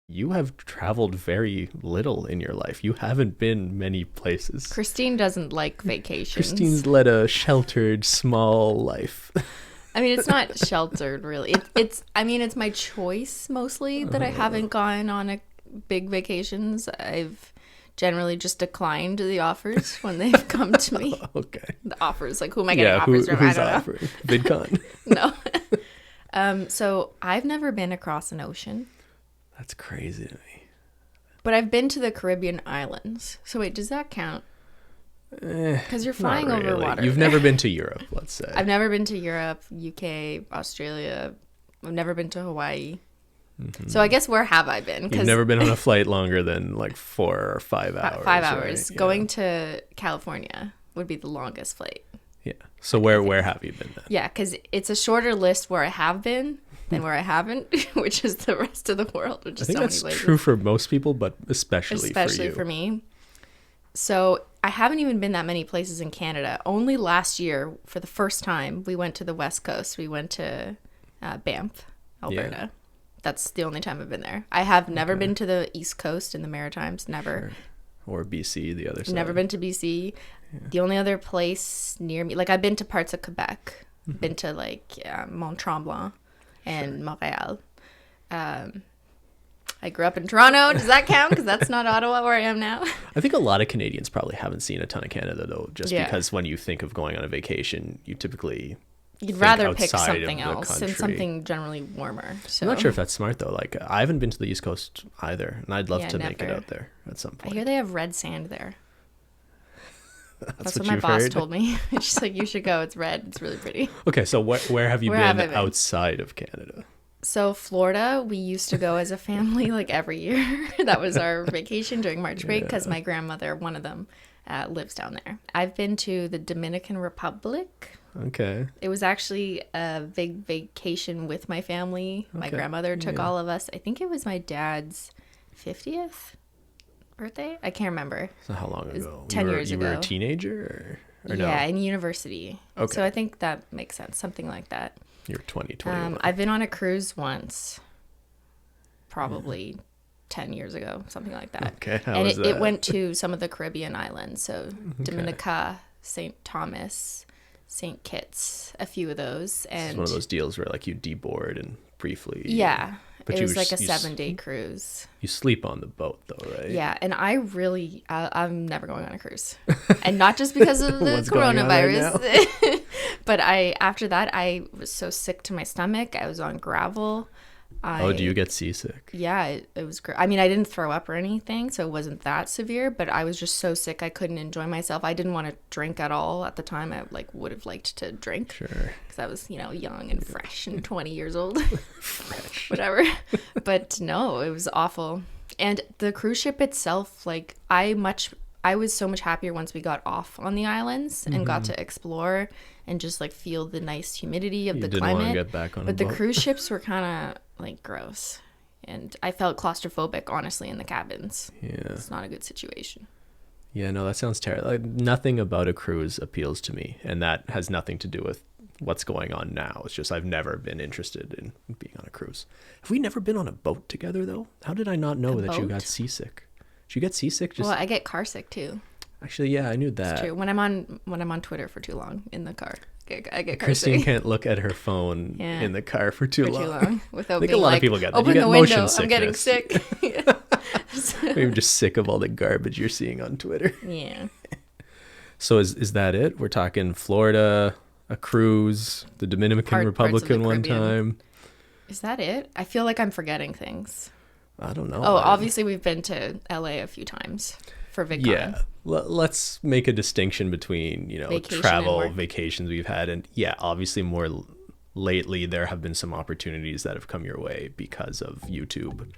You have traveled very little in your life. You haven't been many places. Cristine doesn't like vacations. Christine's led a sheltered, small life. I mean, it's not sheltered, really. I mean, it's my choice mostly that I haven't gone on a big vacations. I've generally just declined the offers when they've come to me. Okay. The offers, like, who am I getting offers from? I who's don't know. offering? VidCon. No. So I've never been across an ocean, That's crazy to me. but I've been to the Caribbean islands. So wait, does that count? Because you're flying Not over really. water. You've never been to Europe, let's say. I've never been to Europe, UK, Australia. I've never been to Hawaii. So I guess where have I been? You've never been on a flight longer than like 4 or 5 hours. 5 hours. Right? Going to California would be the longest flight. Yeah. So where have you been then? Yeah, because it's a shorter list where I have been than where I haven't, which is the rest of the world, which I is think so that's many places. true for most people, but especially for you. For me. So I haven't even been that many places in Canada. Only last year, for the first time, we went to the West Coast. We went to Banff, Alberta. Yeah. That's the only time I've been there. I have never been to the East Coast in the Maritimes. Never. Sure. Or BC, the other side. Never been to BC. Yeah. The only other place near me, like I've been to parts of Quebec. Been to like Mont Tremblant and Montreal. I grew up in Toronto. Does that count? Because that's not Ottawa where I am now. I think a lot of Canadians probably haven't seen a ton of Canada though, just because when you think of going on a vacation, you typically you'd rather pick outside something of the else country. and something generally warmer. So I'm not sure if that's smart though. Like I haven't been to the East Coast either, and I'd love to make it never. out there at some I point. hear they have red sand there. That's what my you've boss heard? told me. She's like, you should go. It's red. It's really pretty. Okay, so where have you Where have been I been? outside of Canada? So Florida, we used to go as a family like every year. That was our vacation during March break because my grandmother, one of them, lives down there. I've been to the Dominican Republic. Okay. It was actually a big vacation with my family. My grandmother took all of us. I think it was my dad's 50th birthday. I can't remember. So how long ago? 10 years you were ago. a teenager or no? Yeah, in university. Okay. So I think that makes sense. Something like that. You're 2021. I've been on a cruise once, probably 10 years ago, something like that. Okay, how and was it that? went to some of the Caribbean islands, so Dominica, St. Thomas, St. Kitts, a few of those. And It's one of those deals where like you deboard and briefly. yeah, But it you was like a you 7-day cruise. You sleep on the boat though, right? Yeah, and I'm never going on a cruise, and not just because of the What's going on coronavirus, but after that I was so sick to my stomach. I was on gravel. Do you get seasick? Yeah, it was great. I mean, I didn't throw up or anything, so it wasn't that severe, but I was just so sick I couldn't enjoy myself. I didn't want to drink at all at the time. I would have liked to drink. Sure. Because I was, young and fresh and 20 years old. Fresh. Whatever. But no, it was awful. And the cruise ship itself, like I was so much happier once we got off on the islands and got to explore and just like feel the nice humidity of the didn't climate. want to get back on a But the boat. cruise ships were kind of like gross, and I felt claustrophobic honestly in the cabins. Yeah. It's not a good situation. Yeah, no, that sounds terrible. Like, nothing about a cruise appeals to me, and that has nothing to do with what's going on now. It's just I've never been interested in being on a cruise. Have we never been on a boat together though? How did I not know that you boat? got seasick? Did you get seasick? Well, I get car sick too. Actually, yeah, I knew that. It's true. When I'm on Twitter for too long in the car, I get car Christine sick. can't look at her phone Yeah. in the car for too long. Without I think being a lot like, of people get that. Open You get the motion window. I'm getting sickness. sick. Maybe just sick of all the garbage you're seeing on Twitter. Yeah. So is that it? We're talking Florida, a cruise, the Dominican Parts of the Republic one Caribbean. time. Is that it? I feel like I'm forgetting things. I don't know. Oh, obviously we've been to LA a few times for VidCon. Yeah. Let's make a distinction between, Vacation travel, and work. vacations we've had. And yeah, obviously more lately there have been some opportunities that have come your way because of YouTube.